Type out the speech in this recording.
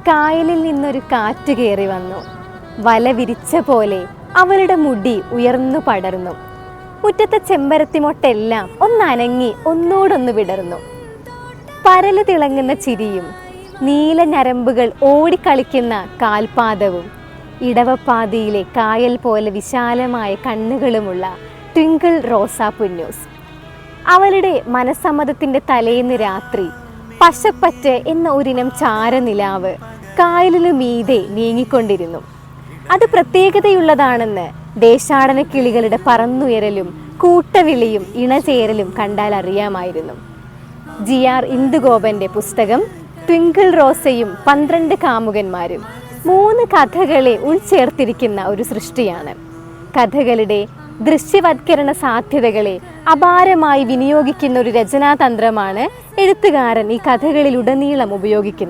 കായലിൽ നിന്നൊരു കാറ്റ് കയറി വന്നു. വല വിരിച്ച പോലെ അവളുടെ മുടി ഉയർന്നു പടർന്നു. മുറ്റത്തെ ചെമ്പരത്തിമൊട്ടെല്ലാം ഒന്നനങ്ങി ഒന്നോടൊന്ന് വിടർന്നു. പരല് തിളങ്ങുന്ന ചിരിയും നീല ഞരമ്പുകൾ ഓടിക്കളിക്കുന്ന കാൽപാദവും ഇടവപ്പാതിയിലെ കായൽ പോലെ വിശാലമായ കണ്ണുകളുമുള്ള ട്വിങ്കിൾ റോസാ പുന്നൂസ്. അവളുടെ മനസ്സമ്മതത്തിൻ്റെ തലേന്ന് രാത്രി പശപ്പറ്റ് എന്ന ഒരിനം ചാരനിലാവ് കായലിനു മീതെ നീങ്ങിക്കൊണ്ടിരുന്നു. അത് പ്രത്യേകതയുള്ളതാണെന്ന് ദേശാടന കിളികളുടെ പറന്നുയരലും കൂട്ടവിളിയും ഇണചേരലും കണ്ടാൽ അറിയാമായിരുന്നു. GR ഇന്ദുഗോപന്റെ പുസ്തകം ട്വിങ്കിൾ റോസയും 12 കാമുകന്മാരും 3 കഥകളെ ഉൾച്ചേർത്തിരിക്കുന്ന ഒരു സൃഷ്ടിയാണ്. കഥകളുടെ ദൃശ്യവത്കരണ സാധ്യതകളെ അപാരമായി വിനിയോഗിക്കുന്ന ഒരു രചനാതന്ത്രമാണ് എഴുത്തുകാരൻ ഈ കഥകളിലുടനീളം ഉപയോഗിക്കുന്നത്.